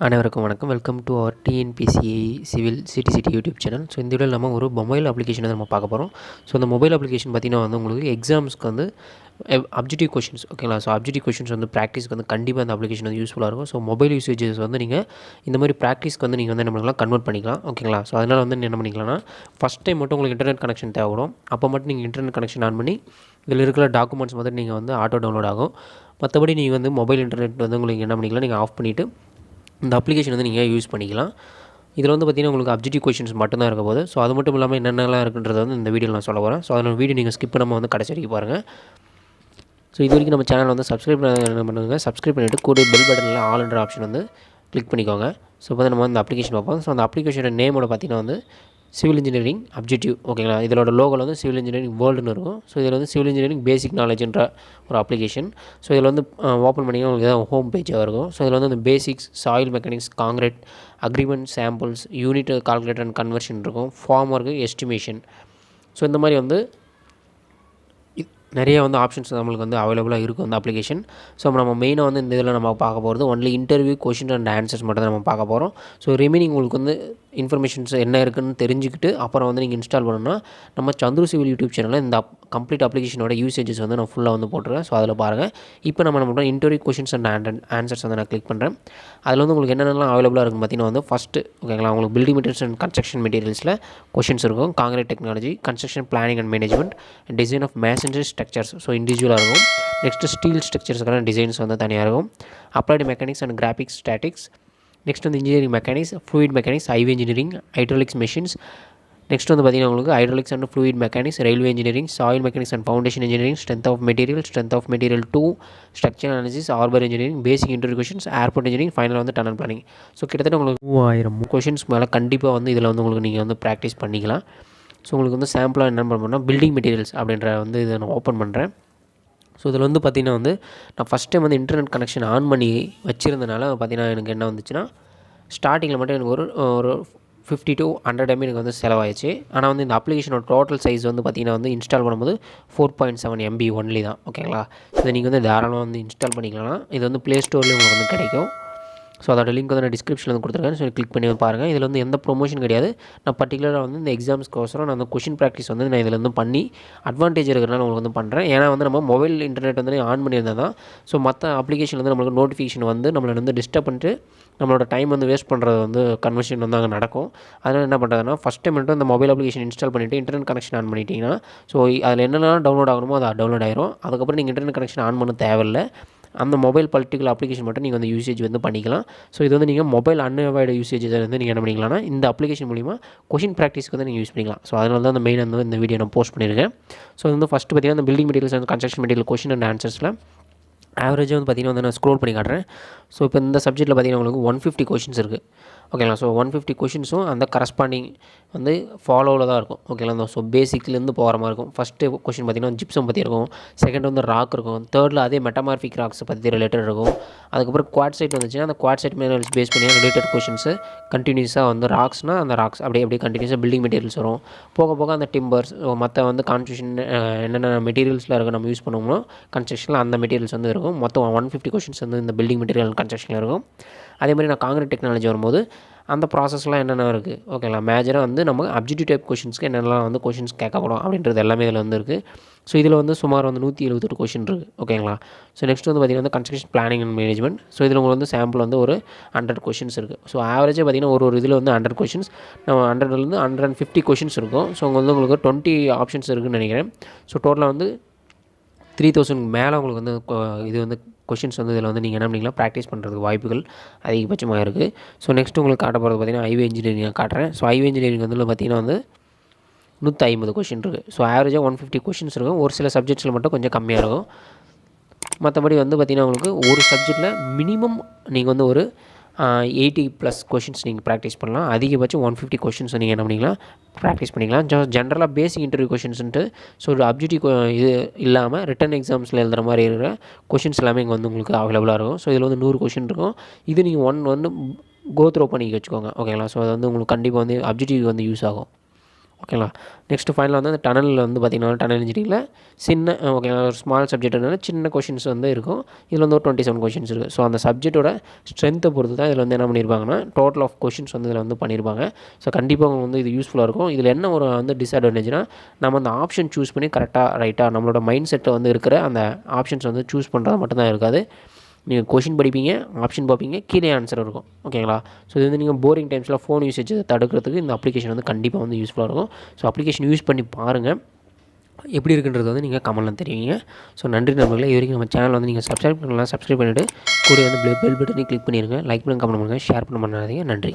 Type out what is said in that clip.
அனைவருக்கும் வணக்கம். Welcome to our TNPSC civil சிடிசிடி யூடியூப் சேனல். ஸோ இந்த வீடியோவில் நம்ம ஒரு மொபைல் அப்ளிகேஷனை நம்ம பார்க்க போகிறோம். ஸோ இந்த மொபைல் அப்ளிகேஷன் பார்த்திங்கன்னா வந்து உங்களுக்கு எக்ஸாம்ஸ்க்கு வந்து அப்ஜெக்டிவ் கொஷின்ஸ் ஓகேங்களா. ஸோ அப்ஜெக்டிவ் கொஷின்ஸ் வந்து ப்ராக்டிஸ்க்கு வந்து கண்டிப்பாக அந்த அப்ளிகேஷன் வந்து யூஸ்ஃபுல்லாக இருக்கும். ஸோ மொபைல் யூசேஜஸ் வந்து நீங்கள் இந்த மாதிரி ப்ராக்டிஸ்க்கு வந்து நீங்கள் வந்து என்ன பண்ணிக்கலாம், கன்வெர்ட் பண்ணிக்கலாம் ஓகேங்களா. ஸோ அதனால் வந்து என்ன பண்ணிக்கலாம்னா, ஃபஸ்ட் டைம் மட்டும் உங்களுக்கு இன்டர்நெட் கனெக்ஷன் தேவைப்படும். அப்போ மட்டும் நீங்கள் இன்டர்நெட் கனெக்ஷன் ஆன் பண்ணி இதில் இருக்கிற டாக்குமெண்ட்ஸ் வந்து நீங்கள் வந்து ஆட்டோ டவுன்லோட் ஆகும். மற்றபடி நீங்கள் வந்து மொபைல் இன்டர்நெட் வந்து உங்களுக்கு என்ன பண்ணிக்கலாம், நீங்கள் ஆஃப் பண்ணிவிட்டு இந்த அப்ளிகேஷன் வந்து நீங்கள் யூஸ் பண்ணிக்கலாம். இதில் வந்து பார்த்திங்கன்னா உங்களுக்கு அப்ஜெக்டிவ் கொஷின்ஸ் மட்டும்தான் இருக்க போகுது. ஸோ அது மட்டும் இல்லாமல் என்னென்னலாம் இருக்குன்றதை வந்து இந்த வீடியோவில் நான் சொல்ல போகிறேன். ஸோ அதில் வீடியோ நீங்கள் ஸ்கிப் பண்ணாமல் வந்து கடைசி வரைக்கும் பாருங்கள். ஸோ இது வரைக்கும் நம்ம சேனல் வந்து சப்ஸ்கிரைப் என்ன பண்ணுங்கள், சப்ஸ்கிரைப் பண்ணிவிட்டு கூட பெல் பட்டனில் ஆல் என்ற ஆப்ஷன் வந்து கிளிக் பண்ணிக்கோங்க. ஸோ இப்போ நம்ம வந்து அப்ளிகேஷன் பார்ப்போம். ஸோ அந்த அப்ளிகேஷனோட நேமோட பார்த்திங்கன்னா வந்து சிவில் இன்ஜினியரிங் அப்ஜெக்டிவ் ஓகேங்களா. இதோட லோகோவில் வந்து சிவில் இன்ஜினியரிங் வேர்ல்டுன்னு இருக்கும். ஸோ இதில் வந்து சிவில் இன்ஜினியரிங் பேசிக் நாலேஜ்ன்ற ஒரு அப்ளிகேஷன். ஸோ இதில் வந்து ஓப்பன் பண்ணிங்கன்னா உங்களுக்கு தான் ஹோம் பேஜாக இருக்கும். ஸோ இதில் வந்து அந்த basics, soil mechanics, concrete, agreement, samples, unit calculator and conversion இருக்கும், ஃபார்ம் ஒர்க்கு, எஸ்டிமேஷன். ஸோ இந்த மாதிரி வந்து நிறைய வந்து ஆப்ஷன்ஸ் நம்மளுக்கு வந்து அவைலபிளாக இருக்கும் இந்த அப்ளிகேஷன். ஸோ நம்ம மெயினாக வந்து இந்த இதில் நம்ம பார்க்க போகிறது only interview question and answers மட்டும் தான் நம்ம பார்க்க போகிறோம். ஸோ ரிமைனிங் உங்களுக்கு வந்து இன்ஃபர்மேஷன்ஸ் என்ன இருக்குன்னு தெரிஞ்சுக்கிட்டு அப்புறம் வந்து நீங்கள் இன்ஸ்டால் பண்ணணும்னா நம்ம சந்துரு சிவில் யூடியூப் சேனலில் இந்த கம்ப்ளீட் அப்ளிகேஷனோட யூசேஜஸ் வந்து நான் ஃபுல்லாக வந்து போட்டுருக்கேன். ஸோ அதில் பாருங்கள். இப்போ நம்ம இன்டர்வியூ கொஷின்ஸ் அண்ட் ஆன்சர்ஸ் வந்து நான் கிளிக் பண்ணுறேன். அதில் வந்து உங்களுக்கு என்னென்னலாம் அவைலபிளாக இருக்குன்னு பார்த்தீங்கன்னா வந்து ஃபஸ்ட்டு ஓகேங்களா, உங்களுக்கு பில்டிங் மெட்டீரியல்ஸ் அண்ட் கன்ஸ்ட்ரக்ஷன் மெட்டீரியல்ஸில் கொஷின்ஸ் இருக்கும். Concrete technology, construction planning and management, design of masonry structures so இண்டிவிஜுவலாக இருக்கும். நெக்ஸ்ட்டு ஸ்டீல் ஸ்ட்ரக்சர்ஸ்க்கான டிசைன்ஸ் வந்து தனியாக இருக்கும். Applied mechanics and graphics statics. Next வந்து engineering mechanics, fluid mechanics, highway engineering, hydraulics machines. Next வந்து பார்த்திங்கன்னா உங்களுக்கு hydraulics and fluid mechanics, railway engineering, soil mechanics and foundation engineering, strength of material 2, structure analysis, harbour engineering, basic interview questions, airport engineering, final வந்து tunnel planning. So கிட்டத்தட்ட உங்களுக்கு 3000 questions மேலே கண்டிப்பாக வந்து இதில் வந்து உங்களுக்கு நீங்கள் வந்து ப்ராக்டிஸ் பண்ணிக்கலாம். ஸோ உங்களுக்கு வந்து சாம்பிளாக என்ன பண்ணணும்னா பில்டிங் மெட்டீரியல்ஸ் அப்படின்ற வந்து இதை நான் ஓப்பன் பண்ணுறேன். ஸோ இதில் வந்து பார்த்திங்கன்னா வந்து நான் ஃபஸ்ட் டைம் வந்து இன்டர்நெட் கனெக்ஷன் ஆன் பண்ணி வச்சுருந்தனால பார்த்திங்கன்னா எனக்கு என்ன வந்துச்சுன்னா, ஸ்டார்டிங்கில் மட்டும் எனக்கு ஒரு 50 to 100 MB எனக்கு வந்து செலவாயிடுச்சு. ஆனால் வந்து இந்த அப்ளிகேஷனோட டோட்டல் சைஸ் வந்து பார்த்திங்கன்னா வந்து இன்ஸ்டால் பண்ணும்போது 4.7 MB ஒன்லி தான் ஓகேங்களா. இதை நீங்கள் வந்து தாராளமாக வந்து இன்ஸ்டால் பண்ணிக்கலாம். இது வந்து ப்ளே ஸ்டோர்லேயும் உங்களுக்கு வந்து கிடைக்கும். ஸோ அதோட லிங்க் வந்து நான் டிஸ்கிரிப்ஷனில் வந்து கொடுத்துருக்கேன். ஸோ கிளிக் பண்ணி பாருங்கள். இதில் வந்து எந்த ப்ரொமோஷன் கிடையாது. நான் பர்டிகுலராக வந்து இந்த எக்ஸாம்ஸ்க்கோசரம் நான் அந்த கொஷின் ப்ராக்டிஸ் வந்து நான் இதில் வந்து பண்ணி அட்வான்டேஜ் இருக்கிறனால உங்களுக்கு வந்து பண்ணுறேன். ஏன்னா வந்து நம்ம மொபைல் இன்டர்நெட் வந்து ஆன் பண்ணியிருந்தால் தான் ஸோ மற்ற அப்ளிகேஷன் வந்து நம்மளுக்கு நோட்டிஃபிகேஷன் வந்து நம்மளை வந்து டிஸ்டர்ப் பண்ணிட்டு நம்மளோட டைம் வந்து வேஸ்ட் பண்ணுறது வந்து கன்வர்ஷன் வந்து அங்கே நடக்கும். அதனால் என்ன பண்ணுறதுனா, ஃபஸ்ட் டைம் மட்டும் இந்த மொபைல் அப்ளிகேஷன் இன்ஸ்டால் பண்ணிவிட்டு இன்டர்நெட் கனெக்ஷன் ஆன் பண்ணிட்டீங்கன்னா ஸோ அதில் என்னென்னலாம் டவுன்லோட் ஆகணுமோ அது டவுன்லோட் ஆயிரும். அதுக்கப்புறம் நீங்கள் இன்டர்நெட் கனெக்ஷன் ஆன் பண்ண தேவையில்லை. அந்த மொபைல் பர்டிகுலர் அப்ளிகேஷன் மட்டும் நீங்கள் வந்து யூசேஜ் வந்து பண்ணிக்கலாம். ஸோ இது வந்து நீங்கள் மொபைல் அன்அவாய்டு யூசேஜ் வந்து நீங்கள் என்ன பண்ணிக்கலாம்னா இந்த அப்ளிகேஷன் மூலிமா கொஷின் ப்ராக்டிஸ்க்கு வந்து நீங்கள் யூஸ் பண்ணிக்கலாம். ஸோ அதனால தான் அந்த மெயின் வந்து இந்த வீடியோ நான் போஸ்ட் பண்ணியிருக்கேன். ஸோ வந்து ஃபஸ்ட்டு பார்த்திங்கன்னா இந்த building materials and construction material question and ஆன்சர்ஸில் ஆவரேஜாக வந்து பார்த்திங்கன்னா வந்து நான் ஸ்க்ரோல் பண்ணி காட்டுறேன். ஸோ இப்போ இந்த சப்ஜெக்ட்டில் பார்த்திங்கன்னா உங்களுக்கு 150 கொஷின்ஸ் இருக்குது ஓகேங்களா. ஸோ 150 கொஷின்ஸும் அந்த கரஸ்பாண்டிங் வந்து ஃபாலோவில் தான் இருக்கும் ஓகேங்களா. ஸோ பேசிக்லேருந்து போகிற மாதிரி இருக்கும். ஃபஸ்ட்டு கொஷின் பார்த்திங்கன்னா ஜிப்சம் பற்றி இருக்கும். செகண்ட் வந்து ராக் இருக்கும். தேர்டில் அதே மெட்டமார்பிக் ராக்ஸை பற்றி ரிலேட்டட் இருக்கும். அதுக்கப்புறம் குவாட் சைட் வந்துச்சுன்னா அந்த குவாட் சைட் மினரல்ஸ் பேஸ் பண்ணி ரிலேட்டட் கொஷின்ஸு கண்டினியூஸாக வந்து ராக்ஸ்னால் அந்த ராக்ஸ் அப்படியே கண்டினியூஸாக பில்டிங் மெட்டீரியல்ஸ் வரும். போக போக அந்த டிம்பர்ஸ் மற்ற வந்து கான்ஸ்ட்ரக்ஷன் என்னென்ன மெட்டீரியல்ஸில் இருக்கும் நம்ம யூஸ் பண்ணுவோமோ கன்ஸ்ட்ரக்ஷனில் அந்த மெட்டீரியல்ஸ் வந்து இருக்கும். மொத்தம் 150 கொஷின்ஸ் வந்து இந்த பில்டிங் மெட்டீரியல் கன்ஸ்ட்ரக்ஷனில் இருக்கும். அதே மாதிரி நான் காங்கிரீட் டெக்னாலஜி வரும்போது அந்த ப்ராசஸ்லாம் என்னென்ன இருக்குது ஓகேங்களா. மேஜராக வந்து நம்ம அப்ஜெக்டிவ் டைப் கொஷின்ஸ்க்கு என்னென்னலாம் வந்து கொஷின்ஸ் கேட்கப்படும் அப்படின்றது எல்லாமே இதில் வந்து இருக்குது. ஸோ இதில் வந்து சுமார் வந்து 178 கொஷின் இருக்குது ஓகேங்களா. ஸோ நெக்ஸ்ட் வந்து பார்த்திங்கன்னா construction planning and management. So இதில் உங்களுக்கு வந்து சாம்பிள் வந்து ஒரு 100 கொஷின்ஸ் இருக்குது. ஸோ ஆவரேஜாக பார்த்திங்கன்னா ஒரு இதில் வந்து 100 கொஷின்ஸ், நம்ம 100லேருந்து 150 கொஷின்ஸ் இருக்கும். ஸோ உங்களுக்கு வந்து உங்களுக்கு 20 ஆப்ஷன்ஸ் இருக்குதுன்னு நினைக்கிறேன். ஸோ டோட்டலாக வந்து 3000 மேலே உங்களுக்கு வந்து இது வந்து கொஷின்ஸ் வந்து இதில் வந்து நீங்கள் என்ன பண்ணிக்கலாம், ப்ராக்டிஸ் பண்ணுறதுக்கு வாய்ப்புகள் அதிகபட்சமாக இருக்குது. ஸோ நெக்ஸ்ட் உங்களுக்கு காட்ட போகிறது பார்த்திங்கன்னா ஹைவே இன்ஜினியரிங் காட்டுறேன். ஸோ ஹைவே இன்ஜினியரிங் வந்து பார்த்திங்கன்னா வந்து 150 கொஷின் இருக்குது. ஸோ ஆவரேஜாக 150 கொஷின்ஸ் இருக்கும். ஒரு சில சப்ஜெக்ட்ஸில் மட்டும் கொஞ்சம் கம்மியாக இருக்கும். மற்றபடி வந்து பார்த்திங்கன்னா உங்களுக்கு ஒரு சப்ஜெக்ட்டில் மினிமம் நீங்கள் வந்து ஒரு 80+ கொஷின்ஸ் நீங்கள் ப்ராக்டிஸ் பண்ணலாம். அதிகபட்சம் 150 கொஷின்ஸ் நீங்கள் என்ன பண்ணிக்கலாம், ப்ராக்டிஸ் பண்ணிக்கலாம். ஜென்ரலாக பேசிக் இன்டர்வியூ கொஷின்ஸ்ன்ட்டு ஸோ ஒரு அப்ஜெக்டிவ் இது இல்லாமல் ரிட்டன் எக்ஸாம்ஸில் எழுதுகிற மாதிரி இருக்கிற கொஷின்ஸ் எல்லாமே இங்கே வந்து உங்களுக்கு அவைலபிளாக இருக்கும். ஸோ இதில் வந்து 100 கொஷின் இருக்கும். இது நீங்கள் வந்து கோ த்ரோ பண்ணி வச்சுக்கோங்க ஓகேங்களா. ஸோ அது வந்து உங்களுக்கு கண்டிப்பாக வந்து அப்ஜெக்டிவ் வந்து யூஸ் ஆகும் ஓகேங்களா. நெக்ஸ்ட்டு ஃபைனலாக வந்து அந்த டனலில் வந்து பார்த்திங்கன்னா டனல் இன்ஜினியரிங்கில் சின்ன ஓகேங்களா ஒரு ஸ்மால் சப்ஜெக்ட்னால சின்ன கொஷின்ஸ் வந்து இருக்கும். இதில் வந்து ஒரு 27 கொஷின்ஸ் இருக்குது. ஸோ அந்த சப்ஜெக்ட்டோட ஸ்ட்ரென்த்தை பொறுத்து தான் இதில் வந்து என்ன பண்ணியிருப்பாங்கன்னா டோட்டல் ஆஃப் கொஷின்ஸ் வந்து இதில் வந்து பண்ணியிருப்பாங்க. ஸோ கண்டிப்பாக உங்களுக்கு வந்து இது யூஸ்ஃபுல்லாக இருக்கும். இதில் என்ன ஒரு வந்து டிஸ்அட்வான்டேஜ்னா நம்ம அந்த ஆப்ஷன் சூஸ் பண்ணி கரெக்டாக ரைட்டாக நம்மளோட மைண்ட் செட்டை வந்து இருக்கிற அந்த ஆப்ஷன்ஸ் வந்து சூஸ் பண்ணுறது மட்டும்தான் இருக்காது. நீங்கள் கொஷின் படிப்பீங்க, ஆப்ஷன் பார்ப்பீங்க, கீழே ஆன்சர் இருக்கும். ஓகேங்களா. ஸோ இது வந்து நீங்கள் போரிங் டைம்ஸில் ஃபோன் யூசேஜ் தடுக்கிறதுக்கு இந்த அப்ளிகேஷன் வந்து கண்டிப்பாக வந்து யூஸ்ஃபுல்லாக இருக்கும். ஸோ அப்ளிகேஷன் யூஸ் பண்ணி பாருங்கள். எப்படி இருக்குன்றது வந்து நீங்கள் கமெண்ட்டில் தெரிவிங்க. ஸோ நன்றி நண்பர்களே. இது வரைக்கும் நம்ம சேனல் வந்து நீங்கள் சப்ஸ்கிரைப் பண்ணலாம், சப்ஸ்கிரைப் பண்ணிவிட்டு கூட வந்து பெல் பட்டனையும் கிளிக் பண்ணிடுங்க. லைக் பண்ணுங்கள், கமெண்ட் பண்ணுங்கள், ஷேர் பண்ண பண்ணாதீங்க. நன்றி.